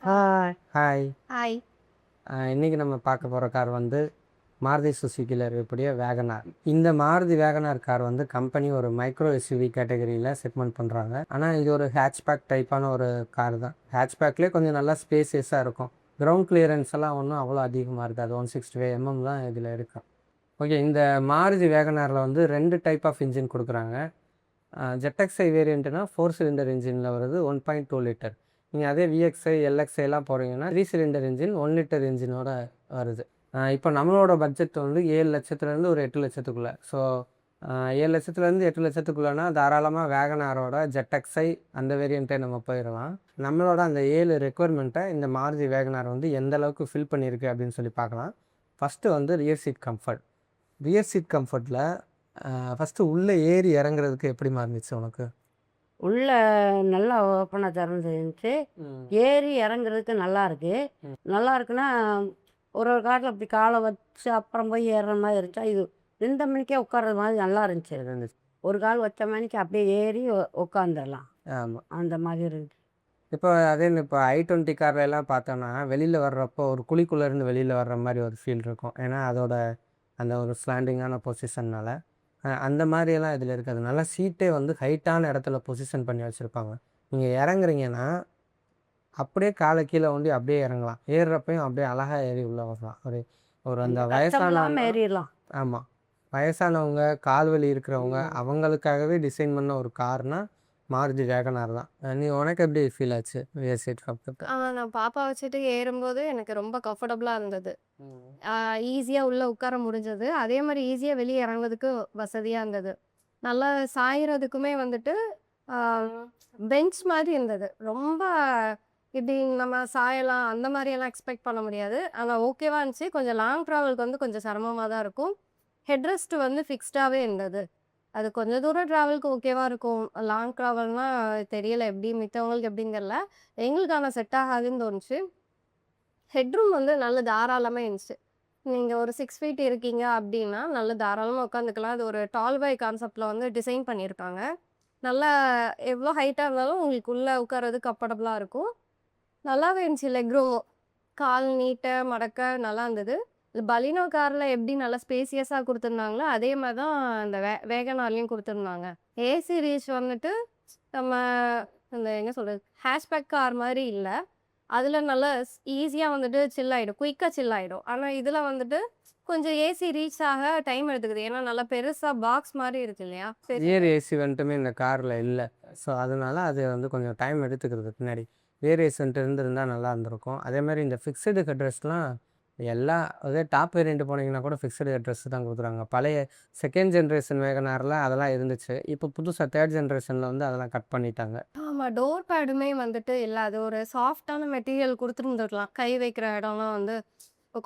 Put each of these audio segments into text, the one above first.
Hi. Hi. Hi. இன்னைக்கு நம்ம பார்க்க போகிற கார் வந்து மாருதி சுசுக்கியில் இருக்கக்கூடிய வேகனார். இந்த மாருதி வேகனார் கார் வந்து கம்பெனி ஒரு மைக்ரோ எஸ்யூவி கேட்டகரியில் செக்மெண்ட் பண்ணுறாங்க. ஆனால் இது ஒரு ஹேட்ச்பேக் டைப்பான ஒரு கார் தான். ஹேட்ச்பேக்லேயே கொஞ்சம் நல்லா ஸ்பேசியஸாக இருக்கும். கிரவுண்ட் கிளியரன்ஸ் எல்லாம் ஒன்றும் அவ்வளோ அதிகமாக இருக்காது. 165 தான் இதில் இருக்கும். ஓகே, இந்த மாருதி வேகனாரில் வந்து 2 டைப் ஆஃப் இன்ஜின் கொடுக்குறாங்க. ஜெட்எக்ஸ்ஐ வேரியண்ட்னா 4 சிலிண்டர் இன்ஜினில் வருது 1.2 லிட்டர். நீங்கள் அதே விஎக்ஸ்ஐ எல்எக்ஸ்ஐலாம் போகிறீங்கன்னா 3 சிலிண்டர் இன்ஜின் 1 லிட்டர் இன்ஜினோட வருது. இப்போ நம்மளோட பட்ஜெட் வந்து 7 லட்சத்துலேருந்து ஒரு 8 லட்சத்துக்குள்ளே. ஸோ 7 லட்சத்துலேருந்து 8 லட்சத்துக்குள்ளேனா தாராளமாக வேகனாரோட ஜெட்எக்ஸ்ஐ அந்த வேரியண்ட்டே நம்ம போயிடலாம். நம்மளோட அந்த 7 ரெக்குவயர்மெண்ட்டை இந்த மாருதி வேகனார் வந்து எந்த அளவுக்கு ஃபில் பண்ணியிருக்கு அப்படின்னு சொல்லி பார்க்கலாம். ஃபஸ்ட்டு வந்து rear seat comfort. Rear seat கம்ஃபர்ட்டில் ஃபஸ்ட்டு உள்ளே ஏறி இறங்குறதுக்கு எப்படிமா இருந்துச்சு உனக்கு? உள்ள நல்லா ஓப்பனாக திறந்துருந்துச்சு. ஏறி இறங்குறதுக்கு நல்லா இருக்கு. நல்லா இருக்குன்னா ஒரு ஒரு காட்டில் அப்படி காலை வச்சு அப்புறம் போய் ஏறுற மாதிரி இருந்துச்சா, இது 2 மணிக்கே உட்கார்றது மாதிரி நல்லா இருந்துச்சு. ஒரு கால் வச்ச மணிக்கு அப்படியே ஏறி உட்காந்துடலாம். ஆமாம், அந்த மாதிரி இருந்துச்சு. இப்போ இப்போ i20 கார்ல எல்லாம் பார்த்தோன்னா வெளியில் வர்றப்போ ஒரு குழிக்குள்ளேருந்து வெளியில் வர்ற மாதிரி ஒரு ஃபீல் இருக்கும். ஏன்னா அதோட அந்த ஒரு ஸ்லாண்டிங்கான பொசிஷன்னால் அந்த மாதிரியெல்லாம் இதில் இருக்காது. நல்லா சீட்டே வந்து ஹைட்டான இடத்துல பொசிஷன் பண்ணி வச்சுருப்பாங்க. நீங்கள் இறங்குறீங்கன்னா அப்படியே காலை கீழே ஒண்டி அப்படியே இறங்கலாம். ஏறுறப்பையும் அப்படியே அழகாக ஏறி உள்ளே வரலாம். ஒரு ஒரு அந்த வயசானவங்க ஏறிடலாம். ஆமாம், வயசானவங்க கால் வலி இருக்கிறவங்க அவங்களுக்காகவே டிசைன் பண்ண ஒரு கார்னா மாருதி வேகனார் தான். உனக்கு எப்படி ஃபீல் ஆச்சு ரியர் சீட் கம்ஃபர்ட்? நான் பாப்பா வச்சுட்டு ஏறும்போது எனக்கு ரொம்ப கம்ஃபர்டபுளாக இருந்தது. ஈஸியாக உள்ளே உட்கார முடிஞ்சது. அதே மாதிரி ஈஸியாக வெளியே இறங்குறதுக்கு வசதியாக இருந்தது. நல்லா சாயறதுக்குமே வந்துட்டு பெஞ்ச் மாதிரி இருந்தது. ரொம்ப இப்படி நம்ம சாயலாம் அந்த மாதிரியெல்லாம் எக்ஸ்பெக்ட் பண்ண முடியாது. ஆனால் ஓகேவா இருந்துச்சு. கொஞ்சம் லாங் ட்ராவலுக்கு வந்து கொஞ்சம் சிரமமாக தான் இருக்கும். ஹெட்ரெஸ்ட் வந்து ஃபிக்ஸ்டாகவே இருந்தது. அது கொஞ்சம் தூரம் ட்ராவலுக்கு ஓகேவா இருக்கும். லாங் ட்ராவல்னால் தெரியல எப்படி மித்தவங்களுக்கு எப்படின்னு தெரியல. எங்களுக்கு செட் ஆகாதுன்னு தோணுச்சு. ஹெட்ரூம் வந்து நல்ல தாராளமாக இருந்துச்சு. நீங்கள் ஒரு 6 ஃபீட் இருக்கீங்க அப்படின்னா நல்ல தாராளமாக உட்காந்துக்கலாம். அது ஒரு டால் பாய் கான்செப்டில் வந்து டிசைன் பண்ணியிருக்காங்க. நல்லா எவ்வளோ ஹைட்டாக இருந்தாலும் உங்களுக்கு உள்ளே உட்கார்றது கம்ஃபர்டபுளாக இருக்கும். நல்லாவே இருந்துச்சு. லெக் ரூமும் கால் நீட்ட மடக்க நல்லா இருந்தது. இது பலினோ காரில் எப்படி நல்லா ஸ்பேசியஸாக கொடுத்துருந்தாங்களோ அதே மாதிரி தான் அந்த வேகனார்லேயும் கொடுத்துருந்தாங்க. ஏசி ரீச் வந்துட்டு நம்ம அந்த என்ன சொல்கிறது ஹேஷ்பேக் கார் மாதிரி இல்லை. அதில் நல்லா ஈஸியாக வந்துட்டு சில் ஆகிடும், குயிக்காக சில் ஆகிடும். ஆனால் இதில் வந்துட்டு கொஞ்சம் ஏசி ரீச் ஆக டைம் எடுத்துக்குது. ஏன்னா நல்லா பெருசாக பாக்ஸ் மாதிரி இருக்கு இல்லையா. ரியர் ஏசி வந்துட்டுமே இந்த காரில் இல்லை. ஸோ அதனால அது வந்து கொஞ்சம் டைம் எடுத்துக்கிறது. பின்னாடி ரியர் ஏசி வந்துட்டு இருந்திருந்தால் நல்லா இருந்திருக்கும். அதே மாதிரி இந்த ஃபிக்ஸடு ஹெட்ரெஸ்ட்லாம் அதே டாப் வேரியண்ட் போனீங்கன்னா கூட ஃபிக்ஸடு ஹெட்ரெஸ் தான் கொடுக்குறாங்க. பழைய செகண்ட் ஜென்ரேஷன் வேகனாரில் அதெல்லாம் இருந்துச்சு. இப்போ புதுசாக தேர்ட் ஜென்ரேஷனில் வந்து அதெல்லாம் கட் பண்ணிட்டாங்க. ஆமாம், டோர் பேடுமே வந்துட்டு இல்லை. அது ஒரு சாஃப்டான மெட்டீரியல் கொடுத்துருந்துருக்கலாம். கை வைக்கிற இடம்லாம் வந்து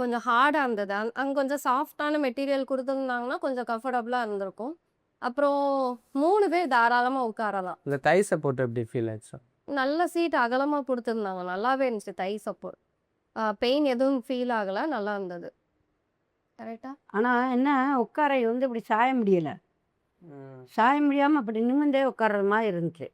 கொஞ்சம் ஹார்டாக இருந்தது. அங்கே கொஞ்சம் சாஃப்டான மெட்டீரியல் கொடுத்துருந்தாங்கன்னா கொஞ்சம் கம்ஃபர்டபுளாக இருந்திருக்கும். அப்புறம் 3 பேர் தாராளமாக உட்காரலாம். இந்த தை சப்போர்ட் எப்படி ஃபீல் ஆச்சு? நல்ல சீட் அகலமாக கொடுத்துருந்தாங்க. நல்லாவே இருந்துச்சு. தை சப்போர்ட் பெயின் எதுவும் ஃபீல் ஆகலை. நல்லா இருந்தது. கரெக்டாக. ஆனால் என்ன உட்கார வந்து இப்படி சாய முடியலை. சாய முடியாமல் அப்படி நிமிந்தே உட்கார்ற மாதிரி இருந்துச்சு.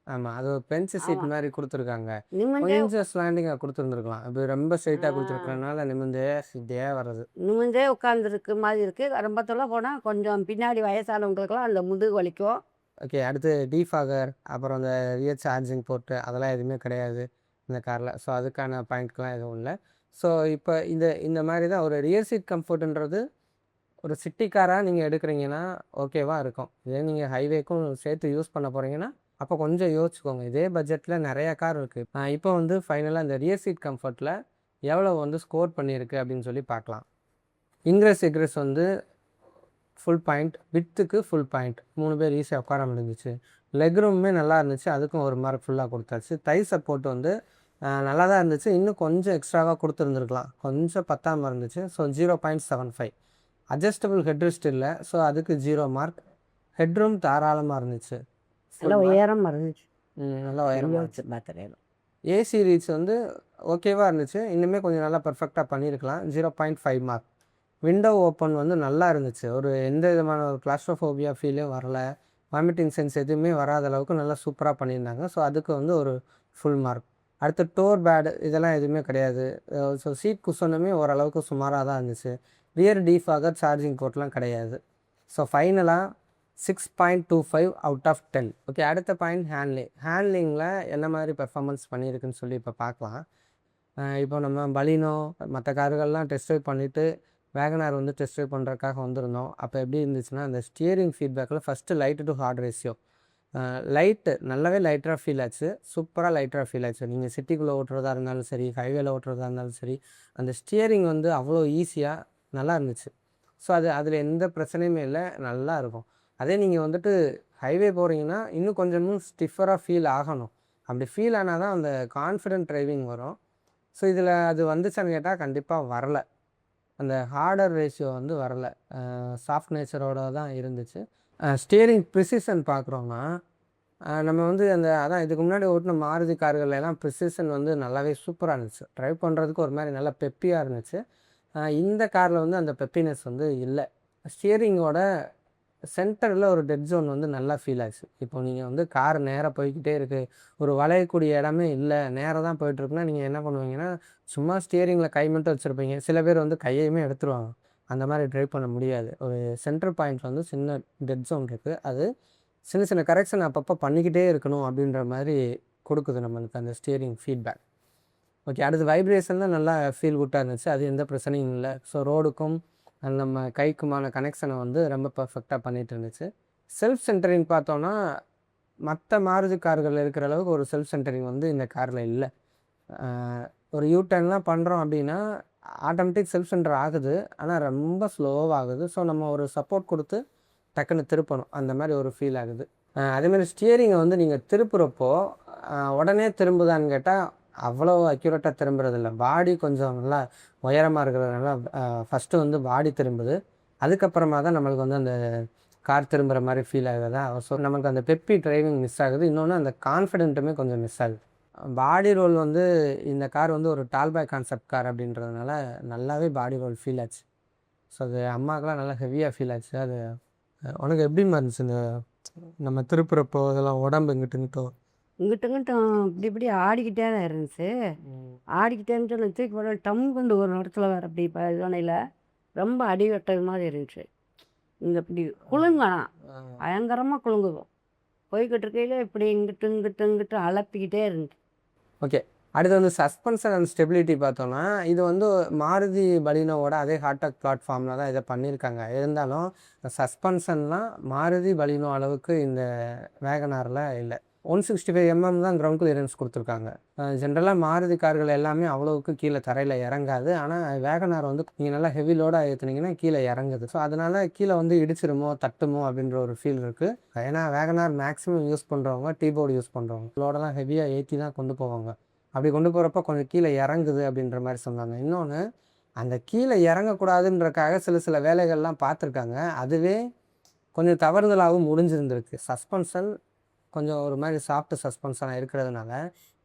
ஆமாம், அது ஒரு பெஞ்ச் சீட் மாதிரி கொடுத்துருக்காங்க. நிமிந்தே கொஞ்சம் ஸ்லாண்டிங்காக கொடுத்துருந்துருக்கலாம். அது ரொம்ப ஸ்ட்ரைட்டாக கொடுத்துருக்கறனால நிமிந்தே சீட்டே வர்றது. நிமிந்தே உட்காந்துருக்கு மாதிரி இருக்குது. ரொம்ப தொலை போனால் கொஞ்சம் பின்னாடி வயசானவங்களுக்குலாம் அந்த முதுகு வலிக்கும். ஓகே, அடுத்து டீஃபாகர் அப்புறம் அந்த ரியர் சார்ஜிங் போர்ட்டு அதெல்லாம் எதுவுமே கிடையாது இந்த காரில். ஸோ அதுக்கான பாயிண்ட்லாம் எதுவும் இல்லை. ஸோ இப்போ இந்த மாதிரி தான் ஒரு ரியர் சீட் கம்ஃபர்ட்டுன்றது ஒரு சிட்டி காராக நீங்கள் எடுக்கிறீங்கன்னா ஓகேவாக இருக்கும். இதே நீங்கள் ஹைவேக்கும் சேர்த்து யூஸ் பண்ண போகிறீங்கன்னா அப்போ கொஞ்சம் யோசிச்சுக்கோங்க. இதே பட்ஜெட்டில் நிறையா கார் இருக்குது. இப்போ வந்து ஃபைனலாக இந்த ரியர் சீட் கம்ஃபர்ட்டில் எவ்வளோ வந்து ஸ்கோர் பண்ணியிருக்கு அப்படின்னு சொல்லி பார்க்கலாம். இன்க்ரெஸ் எக்ரெஸ் வந்து ஃபுல் பாயிண்ட், வித்துக்கு ஃபுல் பாயிண்ட், 3 பேர் ஈஸியாக உட்கார முடிஞ்சிச்சு. லெக் ரூமுமே நல்லா இருந்துச்சு, அதுக்கும் ஒரு மார்க் ஃபுல்லாக கொடுத்தாச்சு. தை சப்போர்ட் வந்து நல்லா தான் இருந்துச்சு. இன்னும் கொஞ்சம் எக்ஸ்ட்ராவாக கொடுத்துருந்துருக்கலாம், கொஞ்சம் பத்தாமல் இருந்துச்சு. ஸோ 0.75. அட்ஜஸ்டபிள் ஹெட்ரெஸ்ட் இல்லை, ஸோ அதுக்கு 0 மார்க். ஹெட்ரூம் தாராளமாக இருந்துச்சு, நல்லா உயரமாக இருந்துச்சு. நல்லா உயரமாக இருந்துச்சு. பார்த்துறேன். ஏசி ரீச் வந்து ஓகேவாக இருந்துச்சு. இன்னுமே கொஞ்சம் நல்லா பர்ஃபெக்டாக பண்ணியிருக்கலாம். 0.5 மார்க். விண்டோ ஓப்பன் வந்து நல்லா இருந்துச்சு. ஒரு எந்த விதமான ஒரு கிளாஸ்ட்ரோஃபோபியா ஃபீலும் வரல. வாமிட்டிங் சென்ஸ் எதுவுமே வராத அளவுக்கு நல்லா சூப்பராக பண்ணியிருந்தாங்க. ஸோ அதுக்கு வந்து ஒரு ஃபுல் மார்க். அடுத்து டோர் பேடு இதெல்லாம் எதுவுமே கிடையாது. ஸோ சீட் குஷனுமே ஓரளவுக்கு சுமாராக தான் இருந்துச்சு. ரியர் டீஃபாகர் சார்ஜிங் போர்ட்லாம் கிடையாது. ஸோ ஃபைனலாக 6.25 அவுட் ஆஃப் 10. ஓகே, அடுத்த பாயிண்ட் ஹேண்ட்லிங்கில் என்ன மாதிரி பெர்ஃபார்மன்ஸ் பண்ணியிருக்குன்னு சொல்லி இப்போ பார்க்கலாம். இப்போ நம்ம பலினோ மற்ற கார்கள்லாம் டெஸ்ட் ட்ரைவ் பண்ணிவிட்டு வேகனார் வந்து டெஸ்ட் ட்ரைவ் பண்ணுறதுக்காக வந்திருந்தோம். அப்போ எப்படி இருந்துச்சுன்னா, அந்த ஸ்டியரிங் ஃபீட்பேக்கில் first light to hard ratio light நல்லாவே லைட்டராக ஃபீல் ஆச்சு. சூப்பராக லைட்டராக ஃபீல் ஆச்சு. நீங்கள் சிட்டிக்குள்ளே ஓட்டுறதா இருந்தாலும் சரி, ஹைவேல ஓட்டுறதா இருந்தாலும் சரி, அந்த ஸ்டியரிங் வந்து அவ்வளோ ஈஸியாக நல்லா இருந்துச்சு. ஸோ அதில் எந்த பிரச்சனையுமே இல்லை, நல்லா இருக்கும். அதே நீங்கள் வந்துட்டு ஹைவே போகிறீங்கன்னா இன்னும் கொஞ்சமும் ஸ்டிஃபராக ஃபீல் ஆகணும். அப்படி ஃபீல் ஆனால் தான் அந்த கான்ஃபிடென்ட் டிரைவிங் வரும். ஸோ இதில் அது வந்துச்சான்னு கேட்டால் கண்டிப்பாக வரலை. அந்த ஹார்டர் ரேஷியோ வந்து வரலை, சாஃப்ட் நேச்சரோட தான் இருந்துச்சு. ஸ்டியரிங் ப்ரிசிஷன் பார்க்குறோன்னா, நம்ம வந்து அதான் இதுக்கு முன்னாடி ஓட்டின மாருதி கார்கள் எல்லாம் ப்ரிசிஷன் வந்து நல்லாவே சூப்பராக இருந்துச்சு. ட்ரைவ் பண்ணுறதுக்கு ஒரு மாதிரி நல்லா பெப்பியாக இருந்துச்சு. இந்த காரில் வந்து அந்த பெப்பினஸ் வந்து இல்லை. ஸ்டியரிங்கோட சென்டரில் ஒரு டெட் ஜோன் வந்து நல்லா ஃபீல் ஆச்சு. இப்போ நீங்கள் வந்து கார் நேராக போய்கிட்டே இருக்குது, ஒரு வளையக்கூடிய இடமே இல்லை, நேராக தான் போயிட்டுருக்குன்னா நீங்கள் என்ன பண்ணுவீங்கன்னா, சும்மா ஸ்டியரிங்கில் கை மட்டும் வச்சுருப்பீங்க. சில பேர் வந்து கையையுமே எடுத்துருவாங்க. அந்த மாதிரி ட்ரைவ் பண்ண முடியாது. ஒரு சென்டர் பாயிண்ட்டில் வந்து சின்ன டெட் ஜோன் இருக்குது. அது சின்ன சின்ன கரெக்ஷன் அப்பப்போ பண்ணிக்கிட்டே இருக்கணும் அப்படின்ற மாதிரி கொடுக்குது நம்மளுக்கு அந்த ஸ்டியரிங் ஃபீட்பேக். ஓகே, அடுத்து வைப்ரேஷன் தான் நல்லா ஃபீல் குட்டாக இருந்துச்சு. அது எந்த பிரச்சனையும் இல்லை. ஸோ ரோடுக்கும் நம்ம கைக்குமான கனெக்ஷனை வந்து ரொம்ப பர்ஃபெக்டாக பண்ணிகிட்டு இருந்துச்சு. செல்ஃப் சென்டரிங் பார்த்தோன்னா, மற்ற மாருதி கார்கள் இருக்கிற அளவுக்கு ஒரு செல்ஃப் சென்டரிங் வந்து இந்த காரில் இல்லை. ஒரு யூடர்ன்லாம் பண்ணுறோம் அப்படின்னா ஆட்டோமேட்டிக் செல்ஃப் சென்டர் ஆகுது, ஆனால் ரொம்ப ஸ்லோவாகுது. ஸோ நம்ம ஒரு சப்போர்ட் கொடுத்து டக்குன்னு திருப்பணும், அந்த மாதிரி ஒரு ஃபீல் ஆகுது. அதேமாதிரி ஸ்டியரிங்கை வந்து நீங்கள் திருப்புறப்போ உடனே திரும்புதான்னு கேட்டால் அவ்வளோ அக்யூரேட்டாக திரும்புறதில்ல. பாடி கொஞ்சம் நல்லா உயரமாக இருக்கிறதுனால ஃபஸ்ட்டு வந்து பாடி திரும்புது, அதுக்கப்புறமா தான் நம்மளுக்கு வந்து அந்த கார் திரும்புகிற மாதிரி ஃபீல் ஆகுதா. ஸோ நமக்கு அந்த பெப்பி டிரைவிங் மிஸ் ஆகுது. இன்னொன்று அந்த கான்ஃபிடென்ட்டுமே கொஞ்சம் மிஸ் ஆகுது. பாடி ரோல் வந்து இந்த கார் வந்து ஒரு டால்பாய் கான்செப்ட் கார் அப்படின்றதுனால நல்லாவே பாடி ரோல் ஃபீல் ஆச்சு. ஸோ அது அம்மாக்கெலாம் நல்லா ஹெவியாக ஃபீல் ஆச்சு. அது உனக்கு எப்படிமா இருந்துச்சு இந்த நம்ம திருப்புறப்போ இதெல்லாம் உடம்பு இங்கிட்டும் இங்கிட்டும் இப்படி ஆடிக்கிட்டே தான் இருந்துச்சு. ஆடிக்கிட்டே இருந்துச்சு, தூக்கி போட டம் கொண்டு ஒரு இடத்துல வேறு அப்படி இதனையில் ரொம்ப அடிவெட்டது மாதிரி இருந்துச்சு. இங்கே இப்படி குலுங்கலாம், பயங்கரமாக குலுங்குவோம். போய்கிட்டு இருக்கையில் இப்படி இங்கிட்டு அலப்பிக்கிட்டே இருந்துச்சு. ஓகே, அடுத்து வந்து சஸ்பென்ஷன் அண்ட் ஸ்டெபிலிட்டி பார்த்தோன்னா, இது வந்து மாருதி பலினோவோட அதே ஹார்டாக் பிளாட்ஃபார்மில் தான் இதை பண்ணியிருக்காங்க. இருந்தாலும் சஸ்பென்ஷன்லாம் மாருதி பலினோ அளவுக்கு இந்த வேகனாரில் இல்லை. 165 தான் கிரவுண்ட் கிளியரன்ஸ் கொடுத்துருக்காங்க. ஜென்ரலாக மாருதி கார்கள் எல்லாமே அவ்வளோவுக்கு கீழே தரையில் இறங்காது. ஆனால் வேகனார் வந்து நீங்கள் நல்லா ஹெவி லோடாக ஏற்றுனீங்கன்னா கீழே இறங்குது. ஸோ அதனால் கீழே வந்து இடிச்சிருமோ தட்டுமோ அப்படின்ற ஒரு ஃபீல் இருக்குது. ஏன்னா வேகனார் மேக்ஸிமம் யூஸ் பண்ணுறவங்க டீபோர்டு யூஸ் பண்ணுறவங்க லோடெல்லாம் ஹெவியாக ஏற்றி தான் கொண்டு போவாங்க. அப்படி கொண்டு போகிறப்ப கொஞ்சம் கீழே இறங்குது அப்படின்ற மாதிரி சொன்னாங்க. இன்னொன்று, அந்த கீழே இறங்கக்கூடாதுன்றக்காக சில வேலைகள்லாம் பார்த்துருக்காங்க. அதுவே கொஞ்சம் தவறுதலாகவும் முடிஞ்சிருந்துருக்கு. சஸ்பென்ஷன் கொஞ்சம் ஒரு மாதிரி சாஃப்ட் சஸ்பென்ஷனாக இருக்கிறதுனால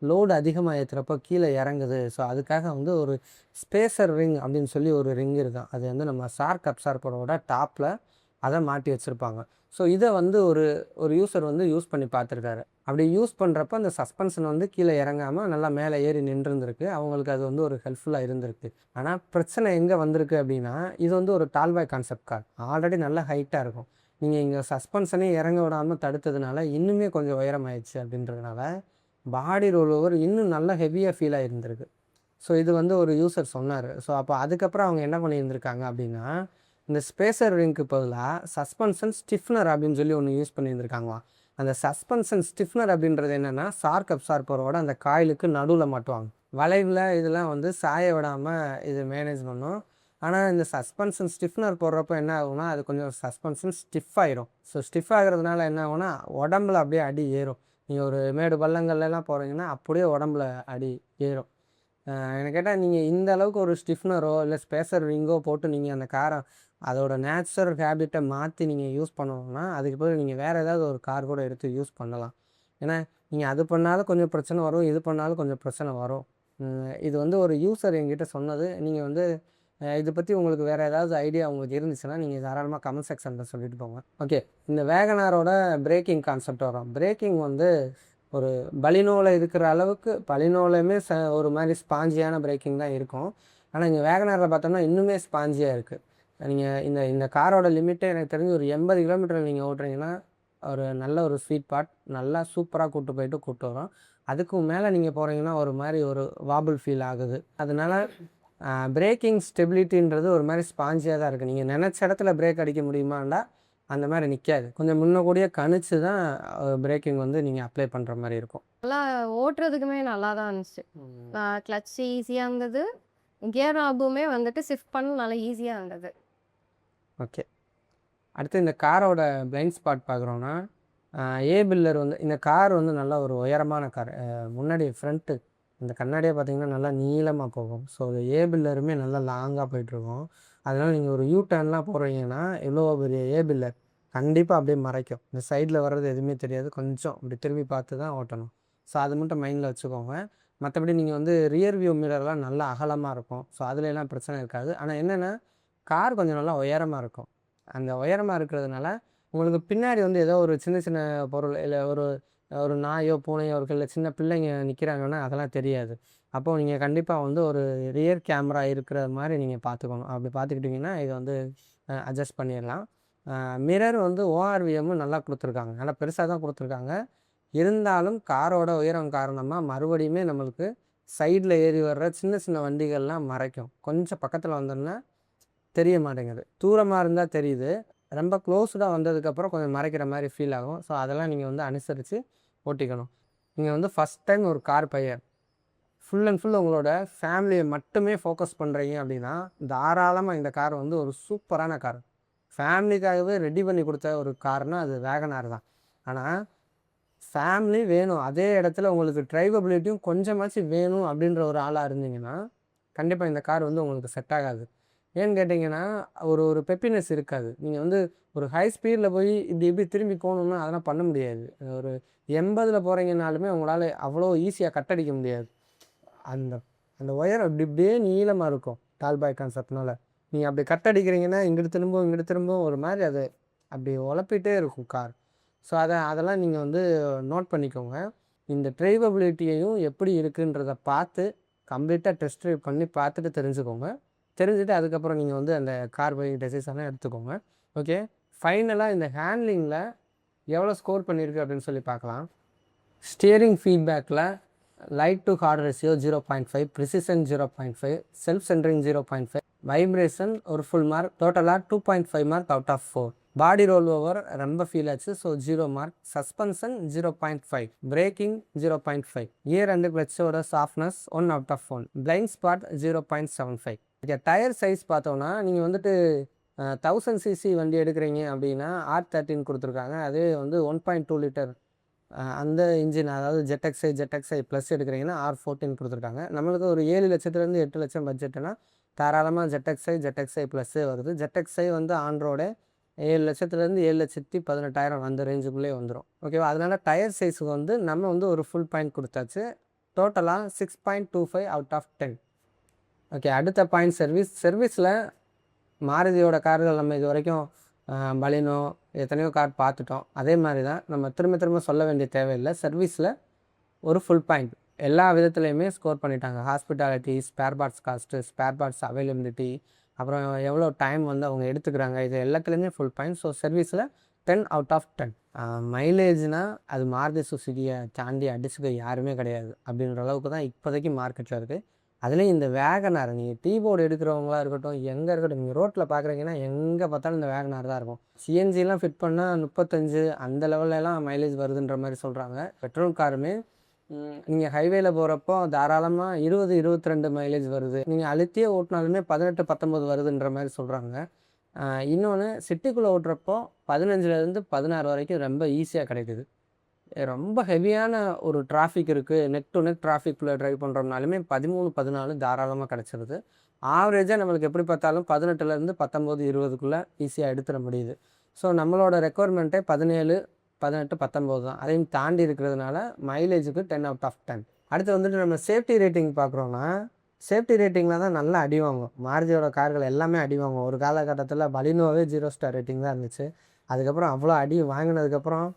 லோடு அதிகமாக ஏற்றுறப்போ கீழே இறங்குது. ஸோ அதுக்காக வந்து ஒரு ஸ்பேசர் ரிங் அப்படின்னு சொல்லி ஒரு ரிங் இருக்கும். அது வந்து நம்ம ஷார்க் அப்சார்பரோட டாப்பில் அதை மாட்டி வச்சுருப்பாங்க. ஸோ இதை வந்து ஒரு யூஸர் வந்து யூஸ் பண்ணி பார்த்துருக்காரு. அப்படி யூஸ் பண்ணுறப்ப அந்த சஸ்பென்ஷன் வந்து கீழே இறங்காமல் நல்லா மேலே ஏறி நின்றுருந்துருக்கு. அவங்களுக்கு அது வந்து ஒரு ஹெல்ப்ஃபுல்லாக இருந்திருக்கு. ஆனால் பிரச்சனை எங்கே வந்திருக்கு அப்படின்னா, இது வந்து ஒரு டால்பாய் கான்செப்ட் கார், ஆல்ரெடி நல்லா ஹைட்டாக இருக்கும். நீங்கள் இங்கே சஸ்பென்ஷனே இறங்க விடாமல் தடுத்ததுனால இன்னுமே கொஞ்சம் உயரமாயிடுச்சு. அப்படின்றதுனால பாடி ரோல் ஓவர் இன்னும் நல்லா ஹெவியாக ஃபீல் ஆகிருந்திருக்கு. ஸோ இது வந்து ஒரு யூஸர் சொன்னார். ஸோ அப்போ அதுக்கப்புறம் அவங்க என்ன பண்ணியிருந்திருக்காங்க அப்படின்னா, இந்த ஸ்பேசர் ரிங்க்கு பதிலாக சஸ்பென்ஷன் ஸ்டிஃப்னர் அப்படின்னு சொல்லி ஒன்று யூஸ் பண்ணியிருந்திருக்காங்களாம். அந்த சஸ்பென்ஷன் ஸ்டிஃப்னர் அப்படின்றது என்னென்னா, ஷார்க் அப்சார்பரோட அந்த காயிலுக்கு நடுவில் மாட்டுவாங்க. வளைவில் இதெல்லாம் வந்து சாய விடாமல் இது மேனேஜ் பண்ணும். ஆனால் இந்த சஸ்பென்ஷன் ஸ்டிஃப்னர் போடுறப்போ என்ன ஆகும்னா, அது கொஞ்சம் சஸ்பென்ஷன் ஸ்டிஃப் ஆகிரும். ஸோ ஸ்டிஃப் ஆகிறதுனால என்ன ஆகும்னா, உடம்புல அப்படியே அடி ஏறும். நீங்கள் ஒரு மேடு பள்ளங்கள்லாம் போகிறீங்கன்னா அப்படியே உடம்புல அடி ஏறும். என்ன கேட்டால், நீங்கள் இந்த அளவுக்கு ஒரு ஸ்டிஃப்னரோ இல்லை ஸ்பேசர் ரிங்கோ போட்டு நீங்கள் அந்த காரை அதோட நேச்சுரல் ஹேபிட்டை மாற்றி நீங்கள் யூஸ் பண்ணணும்னா, அதுக்கு பதில் நீங்கள் வேறு ஏதாவது ஒரு கார் கூட எடுத்து யூஸ் பண்ணலாம். ஏன்னா நீங்கள் அது பண்ணாலும் கொஞ்சம் பிரச்சனை வரும், இது பண்ணாலும் கொஞ்சம் பிரச்சனை வரும். இது வந்து ஒரு யூஸர் என்கிட்ட சொன்னது. நீங்கள் வந்து இதை பற்றி உங்களுக்கு வேறு ஏதாவது ஐடியா உங்களுக்கு இருந்துச்சுன்னா நீங்கள் தாராளமாக கமெண்ட் செக்ஷனில் சொல்லிட்டு போங்க. ஓகே, இந்த வேகனாரோட பிரேக்கிங் கான்செப்ட் வரும். பிரேக்கிங் வந்து ஒரு பலினோவில் இருக்கிற அளவுக்கு பலினோலையுமே ஒரு மாதிரி ஸ்பாஞ்சியான பிரேக்கிங் தான் இருக்கும். ஆனால் இங்கே வேகனாரில் பார்த்தோம்னா இன்னுமே ஸ்பாஞ்சியாக இருக்குது. நீங்கள் இந்த காரோட லிமிட்டே எனக்கு தெரிஞ்சு ஒரு 80 கிலோமீட்டர் நீங்கள் ஓட்டுறீங்கன்னா ஒரு நல்ல ஒரு ஸ்வீட் பாட் நல்லா சூப்பராக கூப்பிட்டு வரும். அதுக்கும் மேலே நீங்கள் போகிறீங்கன்னா ஒரு மாதிரி ஒரு வாபிள் ஃபீல் ஆகுது. அதனால பிரேக்கிங் ஸ்டெபிலிட்டின்றது ஒரு மாதிரி ஸ்பாஞ்சியாக தான் இருக்குது. நீங்கள் நினச்ச இடத்துல பிரேக் அடிக்க முடியுமாண்டா அந்த மாதிரி நிற்காது. கொஞ்சம் முன்னக்கூடியே கணிச்சு தான் பிரேக்கிங் வந்து நீங்கள் அப்ளை பண்ணுற மாதிரி இருக்கும். நல்லா ஓட்டுறதுக்குமே நல்லா தான் இருந்துச்சு. கிளட்ச் ஈஸியாக இருந்தது. கியர் நாபுமே வந்துட்டு ஷிஃப்ட் பண்ண நல்லா ஈஸியாக இருந்தது. ஓகே, அடுத்து இந்த காரோட பிளைண்ட் ஸ்பாட் பார்க்குறோன்னா ஏ பில்லர் வந்து இந்த கார் வந்து நல்லா ஒரு உயரமான கார். முன்னாடி ஃப்ரண்ட்டு இந்த கண்ணாடியே பார்த்தீங்கன்னா நல்லா நீளமாக போகும். ஸோ ஏ பில்லருமே நல்லா லாங்காக போயிட்டுருக்கும். அதனால் நீங்கள் ஒரு யூ டர்ன்லாம் போடுறீங்கன்னா எவ்வளோ பெரிய ஏ பில்லர் கண்டிப்பாக அப்படியே மறைக்கும். இந்த சைடில் வர்றது எதுவுமே தெரியாது. கொஞ்சம் இப்படி திரும்பி பார்த்து தான் ஓட்டணும். ஸோ அது மட்டும் மைண்டில் வச்சுக்கோங்க. மற்றபடி நீங்கள் வந்து ரியர் வியூ மிரர்லாம் நல்லா அகலமாக இருக்கும். ஸோ அதுலலாம் பிரச்சனை இருக்காது. ஆனால் என்னென்னா கார் கொஞ்சம் நல்லா உயரமாக இருக்கும். அந்த உயரமாக இருக்கிறதுனால உங்களுக்கு பின்னாடி வந்து ஏதோ ஒரு சின்ன சின்ன பொருள் இல்லை ஒரு நாயோ பூனையோ இருக்குது, இல்லை சின்ன பிள்ளைங்க நிற்கிறாங்கன்னா அதெல்லாம் தெரியாது. அப்போது நீங்கள் கண்டிப்பாக வந்து ஒரு ரியர் கேமரா இருக்கிற மாதிரி நீங்கள் பார்த்துக்கணும். அப்படி பார்த்துக்கிட்டிங்கன்னா இதை வந்து அட்ஜஸ்ட் பண்ணிடலாம். மிரர் வந்து ஓஆர்விஎம்மும் நல்லா கொடுத்துருக்காங்க. நல்லா பெருசாக தான் கொடுத்துருக்காங்க. இருந்தாலும் காரோட உயரம் காரணமாக மறுபடியுமே நம்மளுக்கு சைடில் ஏறி வர்ற சின்ன சின்ன வண்டிகள்லாம் மறைக்கும். கொஞ்சம் பக்கத்தில் வந்தோம்னா தெரிய மாட்டேங்குது. தூரமாக இருந்தால் தெரியுது. ரொம்ப க்ளோஸ்டாக வந்ததுக்கப்புறம் கொஞ்சம் மறைக்கிற மாதிரி ஃபீல் ஆகும். ஸோ அதெல்லாம் நீங்கள் வந்து அனுசரித்து ஓட்டிக்கணும். நீங்கள் வந்து ஃபஸ்ட் டைம் ஒரு car buyer full and full உங்களோட ஃபேமிலியை மட்டுமே ஃபோக்கஸ் பண்ணுறீங்க அப்படின்னா தாராளமாக இந்த கார் வந்து ஒரு சூப்பரான கார். ஃபேமிலிக்காகவே ரெடி பண்ணி கொடுத்த ஒரு கார்னால் அது வேகனார் தான். ஆனால் ஃபேமிலி வேணும், அதே இடத்துல உங்களுக்கு ட்ரைவபிலிட்டியும் கொஞ்சமாச்சும் வேணும் அப்படின்ற ஒரு ஆளாக இருந்தீங்கன்னா கண்டிப்பாக இந்த கார் வந்து உங்களுக்கு செட் ஆகாது. ஏன்னு கேட்டிங்கன்னா ஒரு பெப்பினஸ் இருக்காது. நீங்கள் வந்து ஒரு ஹை ஸ்பீடில் போய் இப்படி திரும்பி போகணுன்னா அதெல்லாம் பண்ண முடியாது. ஒரு 80 போகிறீங்கனாலுமே உங்களால் அவ்வளோ ஈஸியாக கட்டடிக்க முடியாது. அந்த அந்த ஒயர் இப்படியே நீளமாக இருக்கும் டால்பாய் கான்செப்ட்னால. நீங்கள் அப்படி கட்டடிக்கிறீங்கன்னா இங்கிட்டு திரும்பவும் ஒரு மாதிரி அது அப்படி உழப்பிட்டே இருக்கும் கார். ஸோ அதெல்லாம் நீங்கள் வந்து நோட் பண்ணிக்கோங்க. இந்த ட்ரைவபிலிட்டியையும் எப்படி இருக்குன்றதை பார்த்து கம்ப்ளீட்டாக டெஸ்ட் ட்ரைவ் பண்ணி பார்த்துட்டு தெரிஞ்சுக்கோங்க. தெரிஞ்சுட்டு அதுக்கப்புறம் நீங்கள் வந்து அந்த கார் பையிங் டெசிஷனை எடுத்துக்கோங்க. ஓகே, ஃபைனலாக இந்த ஹேண்ட்லிங்கில் எவ்வளோ ஸ்கோர் பண்ணியிருக்கு அப்படின்னு சொல்லி பார்க்கலாம். ஸ்டியரிங் ஃபீட்பேக்கில் light to hard ratio 0.5, precision 0.5, self centring 0.5, vibration ஒரு ஃபுல் மார்க், டோட்டலாக 2.5 mark out of 4. Body roll over ரொம்ப ஃபீல் ஆச்சு, so 0 mark. Suspension 0.5, braking 0.5, gear and கிளச்சோட softness 1 out of 1, blind spot 0.75. Okay, tyre size பார்த்தோன்னா நீங்கள் வந்துட்டு 1000 cc வண்டி எடுக்கிறீங்க அப்படின்னா R13 கொடுத்துருக்காங்க. அது வந்து 1.2 லிட்டர் அந்த இன்ஜின், அதாவது ஜெட்எக்ஸ்ஐ ப்ளஸ் எடுக்கிறீங்கன்னா R14 கொடுத்துருக்காங்க. நம்மளுக்கு ஒரு 7 லட்சத்துலேருந்து 8 லட்சம் பட்ஜெட்டுனா தாராளமாக ஜெட்எக்ஸ்ஐ ப்ளஸ்ஸே வருது. ஜெட்எக்ஸ்ஐ வந்து ஆன்ரோடு 7 லட்சத்துலேருந்து 7,18,000 அந்த ரேஞ்சுக்குள்ளே வந்துடும். ஓகேவா? அதனால் டயர் சைஸுக்கு வந்து நம்ம வந்து ஒரு ஃபுல் பாயிண்ட் கொடுத்தாச்சு. டோட்டலாக 6.25 அவுட் ஆஃப் 10. ஓகே, அடுத்த பாயிண்ட் சர்வீஸில் மாருதியோட கார்கள் நம்ம இது வரைக்கும் பலினோ எத்தனையோ கார் பார்த்துட்டோம். அதே மாதிரி தான் நம்ம திரும்ப சொல்ல வேண்டிய தேவையில்லை. சர்வீஸில் ஒரு ஃபுல் பாயிண்ட் எல்லா விதத்துலையுமே ஸ்கோர் பண்ணிட்டாங்க. Hospitality, spare parts cost, spare parts availability, அப்புறம் எவ்வளோ டைம் வந்து அவங்க எடுத்துக்கிறாங்க, இது எல்லாத்துலேயுமே ஃபுல் பாயிண்ட். ஸோ சர்வீஸில் 10 அவுட் ஆஃப் 10. மைலேஜ்னால் அது மாருதி சுசுகியை தாண்டி அடிச்சுக்க யாருமே கிடையாது அப்படின்ற அளவுக்கு தான் இப்போதைக்கு மார்க்கெட்டில் இருக்குது. அதுலேயும் இந்த வேகனார், நீங்கள் டீ போர்டு எடுக்கிறவங்களா இருக்கட்டும், எங்கே இருக்கட்டும், நீங்கள் ரோட்டில் பார்க்குறீங்கன்னா எங்கே பார்த்தாலும் இந்த வேகனார் தான் இருக்கும். சிஎன்ஜிலாம் ஃபிட் பண்ணால் 35 அந்த லெவல்லலாம் மைலேஜ் வருதுன்ற மாதிரி சொல்கிறாங்க. பெட்ரோல் காருமே நீங்கள் ஹைவேல போகிறப்போ தாராளமாக 20-22 மைலேஜ் வருது. நீங்கள் அழுத்தியே ஓட்டினாலுமே 18-19 வருதுன்ற மாதிரி சொல்கிறாங்க. இன்னொன்று சிட்டிக்குள்ளே ஓட்டுறப்போ 15லேருந்து 16 வரைக்கும் ரொம்ப ஈஸியாக கிடைக்குது. ரொம்ப ஹெவியான ஒரு டிராஃபிக் இருக்குது, நெக் டு நெக் டிராஃபிக்குள்ளே ட்ரைவ் பண்ணுறோம்னாலுமே 13-14 தாராளமாக கிடச்சிருது. ஆவரேஜாக நம்மளுக்கு எப்படி பார்த்தாலும் 18லேருந்து 19-20க்குள்ளே ஈஸியாக எடுத்துட முடியுது. ஸோ நம்மளோட ரெக்குவயர்மெண்ட்டே 17-18-19 தான். அதையும் தாண்டி இருக்கிறதுனால மைலேஜுக்கு 10 அவுட் ஆஃப் 10. அடுத்து வந்துட்டு நம்ம சேஃப்டி ரேட்டிங் பார்க்குறோன்னா சேஃப்டி ரேட்டிங்கில் தான் நல்லா அடி வாங்கும். மாருதியோட கார்கள் எல்லாமே அடி வாங்கும். ஒரு காலகட்டத்தில் பலினோவே 0 ஸ்டார் ரேட்டிங் தான் இருந்துச்சு. அதுக்கப்புறம் அவ்வளோ அடி வாங்கினதுக்கப்புறம்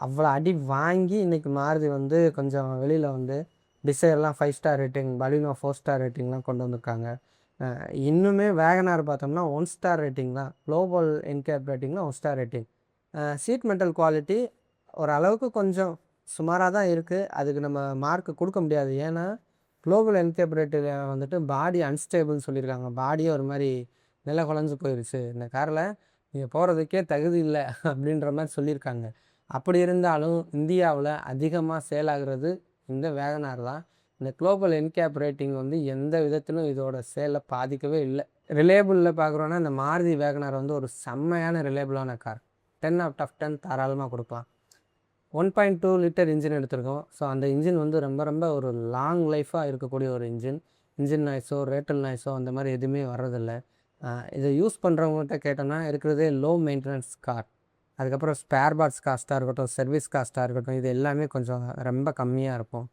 அவ்வளோ அடி வாங்கி இன்றைக்கி மாருதி வந்து கொஞ்சம் வெளியில் வந்து டிசைர்லாம் 5 ஸ்டார் ரேட்டிங், பலினோ 4 ஸ்டார் ரேட்டிங்லாம் கொண்டு வந்திருக்காங்க. இன்னுமே வேகனார் பார்த்தோம்னா 1 ஸ்டார் ரேட்டிங் தான். குளோபல் என்கேப் ரேட்டிங்கில் 1 star rating. Seat metal quality ஓரளவுக்கு கொஞ்சம் சுமாராக தான் இருக்குது. அதுக்கு நம்ம மார்க் கொடுக்க முடியாது. ஏன்னா குளோபல் என்கேப் ரேட்டில் வந்துட்டு பாடி அன்ஸ்டேபிள்னு சொல்லியிருக்காங்க. பாடியே ஒரு மாதிரி நில குழஞ்சு போயிடுச்சு, இந்த காரில் நீங்கள் போகிறதுக்கே தகுதி இல்லை அப்படின்ற மாதிரி சொல்லியிருக்காங்க. அப்படி இருந்தாலும் இந்தியாவில் அதிகமாக சேல் ஆகுறது இந்த வேகனார் தான். இந்த குளோபல் என்கேப் ரேட்டிங் வந்து எந்த விதத்திலும் இதோட சேலை பாதிக்கவே இல்லை. ரிலேபிளில் பார்க்குறோன்னா இந்த மாருதி வேகனார் வந்து ஒரு செம்மையான ரிலேபிளான கார். 10 out of 10 தாராளமாக கொடுக்கலாம். 1.2 லிட்டர் இன்ஜின் எடுத்திருக்கோம். ஸோ அந்த இன்ஜின் வந்து ரொம்ப ரொம்ப ஒரு லாங் லைஃபாக இருக்கக்கூடிய ஒரு இன்ஜின் நாய்ஸோ ரேட்டல் நாய்ஸோ அந்த மாதிரி எதுவுமே வர்றதில்லை. இதை யூஸ் பண்ணுறவங்ககிட்ட கேட்டோம்னா இருக்கிறதே லோ மெயின்டெனன்ஸ் கார். அதுக்கப்புறம் ஸ்பேர் பார்ட்ஸ் காஸ்ட்டாக இருக்கட்டும், சர்வீஸ் காஸ்ட்டாக இருக்கட்டும், இது எல்லாமே கொஞ்சம் ரொம்ப கம்மியாக இருக்கும்.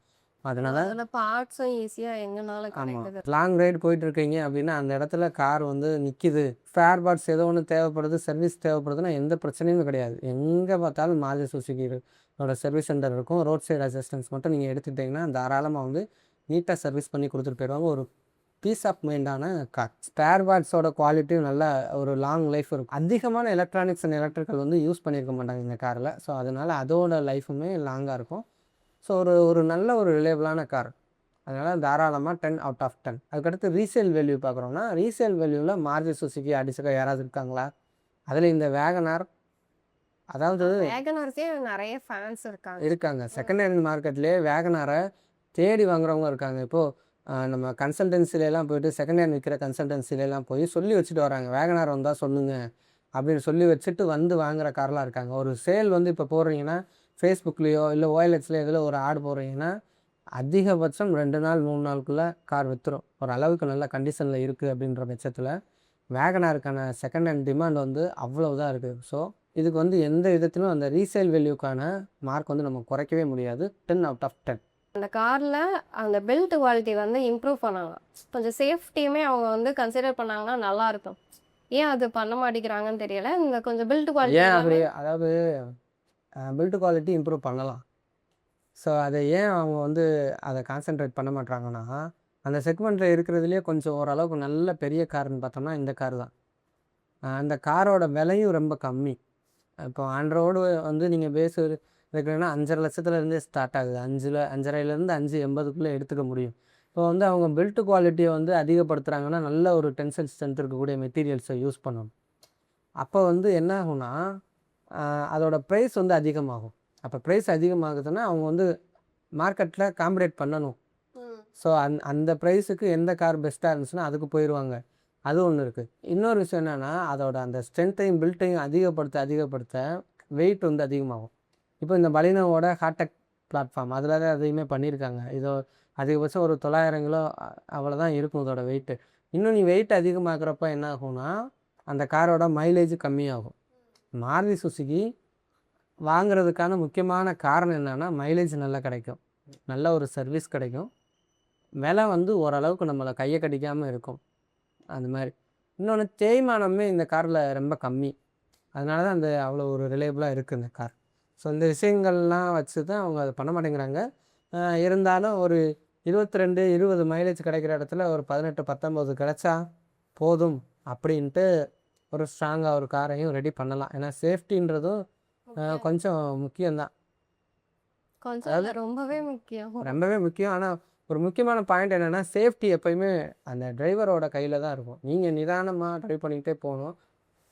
அதனால பார்ட்ஸும் ஈஸியாக எங்கனால கிடைக்குது. லாங் ரைடு போயிட்டுருக்கீங்க அப்படின்னா அந்த இடத்துல கார் வந்து நிற்கிது, ஸ்பேர் பார்ட்ஸ் ஏதோ ஒன்று தேவைப்படுது, சர்வீஸ் தேவைப்படுதுன்னா எந்த பிரச்சனையும் கிடையாது. எங்கே பார்த்தாலும் மாருதி சுசுகியோட சர்வீஸ் சென்டர் இருக்கும். ரோட் சைடு அசிஸ்டன்ஸ் மட்டும் நீங்கள் எடுத்துக்கிட்டிங்கன்னா தாராளமாக வந்து நீட்டாக சர்வீஸ் பண்ணி கொடுத்துட்டு போயிடுவாங்க. ஒரு பீஸ் ஆஃப் மைண்டான கார். ஸ்பேர் பார்ட்ஸோட குவாலிட்டியும் நல்ல ஒரு லாங் லைஃப் இருக்கும். அதிகமான எலக்ட்ரானிக்ஸ் அண்ட் எலக்ட்ரிக்கல் வந்து யூஸ் பண்ணியிருக்க மாட்டாங்க இந்த காரில். ஸோ அதனால் அதோட லைஃபுமே லாங்காக இருக்கும். ஸோ ஒரு நல்ல ஒரு ரிலேபிளான கார். அதனால் தாராளமாக 10 out of 10. அதுக்கடுத்து ரீசேல் வேல்யூ பார்க்குறோன்னா ரீசேல் வேல்யூவில் மாருதி சுசுகி அடிச்சுக்க யாராவது இருக்காங்களா? அதில் இந்த வேகனார், அதாவது வேகனார்ஸே நிறைய ஃபேன்ஸ் இருக்காங்க. செகண்ட் ஹேண்ட் மார்க்கெட்லேயே வேகனாரை தேடி வாங்குறவங்க இருக்காங்க. இப்போது நம்ம கன்சல்டன்சிலெலாம் போய்ட்டு செகண்ட் ஹேண்ட் விற்கிற கன்சல்டன்சிலெலாம் போய் சொல்லி வச்சுட்டு வராங்க, வேகனார் வந்தால் சொல்லுங்கள் அப்படின்னு சொல்லி வச்சுட்டு வந்து வாங்குகிற கார்லாம் இருக்காங்க. ஒரு சேல் வந்து இப்போ போடுறீங்கன்னா ஃபேஸ்புக்லேயோ இல்லை OLXலேயோ இதில் ஒரு ஆடு போடுறீங்கன்னா அதிகபட்சம் 2 நாள் 3 நாளுக்குள்ளே கார் விற்றுரும். ஒரு அளவுக்கு நல்ல கண்டிஷனில் இருக்குது அப்படின்ற பட்சத்தில் வேகனாருக்கான செகண்ட் ஹேண்ட் டிமாண்ட் வந்து அவ்வளவுதான் இருக்குது. ஸோ இதுக்கு வந்து எந்த விதத்திலும் அந்த ரீசேல் வேல்யூக்கான மார்க் வந்து நம்ம குறைக்கவே முடியாது. 10 out of 10. அந்த காரில் அந்த பெல்ட் குவாலிட்டி வந்து இம்ப்ரூவ் பண்ணாங்க. கொஞ்சம் சேஃப்டியுமே அவங்க வந்து கன்சிடர் பண்ணாங்கன்னா நல்லாயிருக்கும். ஏன் அது பண்ண மாட்டேங்கிறாங்கன்னு தெரியல. இந்த கொஞ்சம் பெல்ட் குவாலிட்டி ஏன் அப்படி, அதாவது பில்ட் குவாலிட்டி இம்ப்ரூவ் பண்ணலாம். ஸோ அதை ஏன் அவங்க வந்து அதை கான்சென்ட்ரேட் பண்ண மாட்டாங்கன்னா அந்த செக்மெண்ட்டில் இருக்கிறதுலேயே கொஞ்சம் ஓரளவுக்கு நல்ல பெரிய காருன்னு பார்த்தோம்னா இந்த கார் தான். அந்த காரோட விலையும் ரொம்ப கம்மி. இப்போ ஆண்ட்ராய்டு வந்து நீங்கள் பேஸ் இருக்கிறீங்கன்னா 5.5 லட்சத்துலேருந்தே ஸ்டார்ட் ஆகுது. 5.5லேருந்து 5.80க்குள்ளே எடுத்துக்க முடியும். இப்போ வந்து அவங்க பில்ட் குவாலிட்டியை வந்து அதிகப்படுத்துகிறாங்கன்னா நல்ல ஒரு டென்சைல் ஸ்ட்ரென்த் இருக்கக்கூடிய மெட்டீரியல்ஸை யூஸ் பண்ணணும். அப்போ வந்து என்ன ஆகும்னா அதோட ப்ரைஸ் வந்து அதிகமாகும். அப்போ ப்ரைஸ் அதிகமாகுதுன்னா அவங்க வந்து மார்க்கெட்டில் காம்படேட் பண்ணணும். ஸோ அந்த ப்ரைஸுக்கு எந்த கார் பெஸ்ட்டாக இருந்துச்சுன்னா அதுக்கு போயிடுவாங்க. அது ஒன்று இருக்குது. இன்னொரு விஷயம் என்னென்னா அதோட அந்த ஸ்ட்ரென்த்தையும் பில்ட்டையும் அதிகப்படுத்த வெயிட் வந்து அதிகமாகும். இப்போ இந்த பலினோவோட ஹார்டெக் பிளாட்ஃபார்ம் அதில் தான் அதையுமே பண்ணியிருக்காங்க. இதோ அதிகபட்சம் ஒரு 900 கிலோ அவ்வளோதான் இருக்கும் இதோட வெயிட்டு. இன்னும் நீ வெயிட் அதிகமாகிறப்ப என்ன ஆகும்னா அந்த காரோட மைலேஜ் கம்மியாகும். மாருதி சுசுகி வாங்குறதுக்கான முக்கியமான காரணம் என்னென்னா மைலேஜ் நல்லா கிடைக்கும், நல்ல ஒரு சர்வீஸ் கிடைக்கும், விலை வந்து ஓரளவுக்கு நம்மளை கையை கடிக்காமல் இருக்கும். அந்த மாதிரி இன்னொன்று தேய்மானமே இந்த காரில் ரொம்ப கம்மி. அதனால தான் அந்த அவ்வளோ ஒரு ரிலேபிளாக இருக்குது இந்த கார். ஸோ இந்த விஷயங்கள்லாம் வச்சு தான் அவங்க அதை பண்ண மாட்டேங்கிறாங்க. இருந்தாலும் ஒரு 22-20 மைலேஜ் கிடைக்கிற இடத்துல ஒரு 18-19 கிடைச்சா போதும் அப்படின்ட்டு ஒரு ஸ்ட்ராங்காக ஒரு காரையும் ரெடி பண்ணலாம். ஏன்னா சேஃப்டின்றதும் கொஞ்சம் முக்கியம்தான். அதாவது ரொம்பவே முக்கியம். ஆனால் ஒரு முக்கியமான பாயிண்ட் என்னென்னா சேஃப்டி எப்போயுமே அந்த டிரைவரோட கையில் தான் இருக்கும். நீங்கள் நிதானமாக ட்ரைவ் பண்ணிக்கிட்டே போகணும்.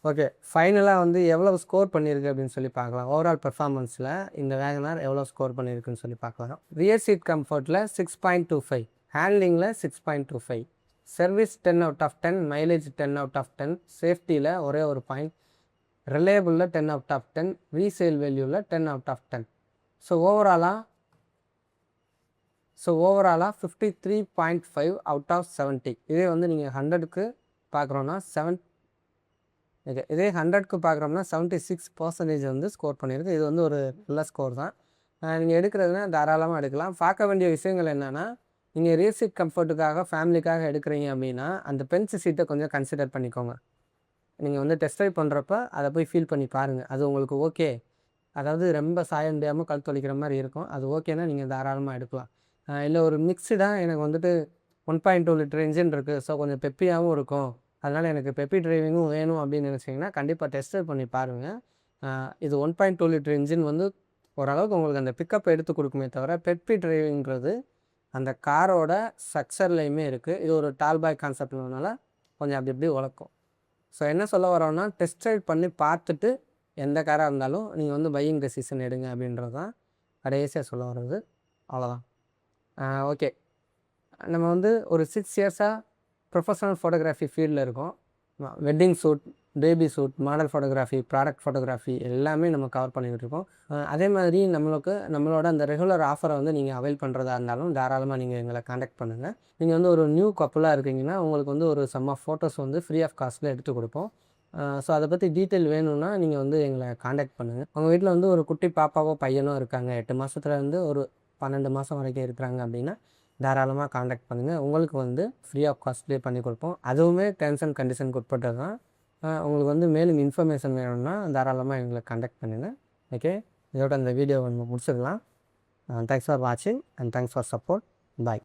ஓகே, ஃபைனலாக வந்து எவ்வளோ ஸ்கோர் பண்ணியிருக்கு அப்படின்னு சொல்லி பார்க்கலாம். ஓவரால் பெர்ஃபார்மன்ஸில் இந்த வேகனார் எவ்வளோ ஸ்கோர் பண்ணியிருக்குன்னு சொல்லி பார்க்கலாம். ரியர் சீட் கம்ஃபர்ட்டில் 6.25, ஹேண்ட்லிங்கில் 6.25, service 10 out of 10, mileage 10 out of 10, சேஃப்டியில் ஒரே ஒரு பாயிண்ட், ரிலேபிளில் 10 out of 10, ரீசேல் வேல்யூவில் 10 out of 10. ஸோ ஓவராலாக 53.5 out of 70. இதே வந்து நீங்கள் 100க்கு பார்க்குறோன்னா இதே 100க்கு பார்க்குறோம்னா 76% வந்து ஸ்கோர் பண்ணியிருக்கு. இது வந்து ஒரு நல்ல ஸ்கோர் தான். நீங்கள் எடுக்கிறதுனா தாராளமாக எடுக்கலாம். பார்க்க வேண்டிய விஷயங்கள் என்னென்னா நீங்கள் ரியர் சீட் கம்ஃபர்ட்டுக்காக ஃபேமிலிக்காக எடுக்கிறீங்க அப்படின்னா அந்த பென்ச் சீட்டை கொஞ்சம் கன்சிடர் பண்ணிக்கோங்க. நீங்கள் வந்து டெஸ்ட் ட்ரைவ் பண்ணுறப்ப அதை போய் ஃபீல் பண்ணி பாருங்கள். அது உங்களுக்கு ஓகே அதாவது ரொம்ப சாய முடியாமல் கழுத்து வலிக்கிற மாதிரி இருக்கும். அது ஓகேனா நீங்கள் தாராளமாக எடுக்கலாம். இல்லை ஒரு மிக்ஸ்டாக எனக்கு வந்துட்டு 1.2 லிட்டர் இன்ஜின் இருக்குது, ஸோ கொஞ்சம் பெப்பியாகவும் இருக்கும், அதனால் எனக்கு பெப்பி டிரைவிங்கும் வேணும் அப்படின்னு நினச்சிங்கன்னா கண்டிப்பாக டெஸ்ட் பண்ணி பாருங்கள். இது 1.2 லிட்டர் இன்ஜின் வந்து ஓரளவுக்கு உங்களுக்கு அந்த பிக்கப் எடுத்து கொடுக்குமே தவிர, பெப்பி டிரைவிங்கிறது அந்த காரோட ஸ்ட்ரக்சர்லேயுமே இருக்குது. இது ஒரு டால்பாய் கான்செப்ட்னால கொஞ்சம் அப்படி இப்படி உழக்கும். ஸோ என்ன சொல்ல வரோன்னா, டெஸ்ட் ரைட் பண்ணி பார்த்துட்டு எந்த காராக இருந்தாலும் நீங்கள் வந்து பையிங் டெசிஷன் எடுங்க அப்படின்றது தான் கடைசியாக சொல்ல வர்றது. அவ்வளோதான். ஓகே, நம்ம வந்து ஒரு 6 இயர்ஸாக ப்ரொஃபஷனல் ஃபோட்டோகிராஃபி ஃபீல்டில் இருக்கோம். Wedding shoot, baby shoot, model photography, product photography எல்லாமே நம்ம கவர் பண்ணிக்கிட்டு இருக்கோம். அதே மாதிரி நம்மளோட அந்த ரெகுலர் ஆஃபரை வந்து நீங்கள் அவைல் பண்ணுறதா இருந்தாலும் தாராளமாக நீங்கள் எங்களை காண்டாக்ட் பண்ணுங்கள். நீங்கள் வந்து ஒரு நியூ கப்புளாக இருக்கீங்கன்னா உங்களுக்கு வந்து ஒரு சம் ஆஃப் ஃபோட்டோஸ் வந்து ஃப்ரீ ஆஃப் காஸ்ட்டில் எடுத்து கொடுப்போம். ஸோ அதை பற்றி டீட்டெயில் வேணும்னா நீங்கள் வந்து எங்களை காண்டாக்ட் பண்ணுங்கள். உங்கள் வீட்டில் வந்து ஒரு குட்டி பாப்பாவோ பையனோ இருக்காங்க, 8 மாதத்துலேருந்து ஒரு 12 மாதம் வரைக்கும் இருக்கிறாங்க அப்படின்னா தாராளமாக காண்டாக்ட் பண்ணுங்கள். உங்களுக்கு வந்து ஃப்ரீ ஆஃப் காஸ்ட்லேயே பண்ணி கொடுப்போம். அதுவுமே டெர்ம்ஸ் அண்ட் கண்டிஷன் உட்பட்டது தான். உங்களுக்கு வந்து மேலும் இன்ஃபர்மேஷன் வேணும்னா தாராளமாக எங்களை காண்டாக்ட் பண்ணுங்கள். ஓகே, இதோட அந்த வீடியோவை நம்ம முடிச்சிடலாம். தேங்க்ஸ் ஃபார் வாட்சிங் and thanks for support. Bye.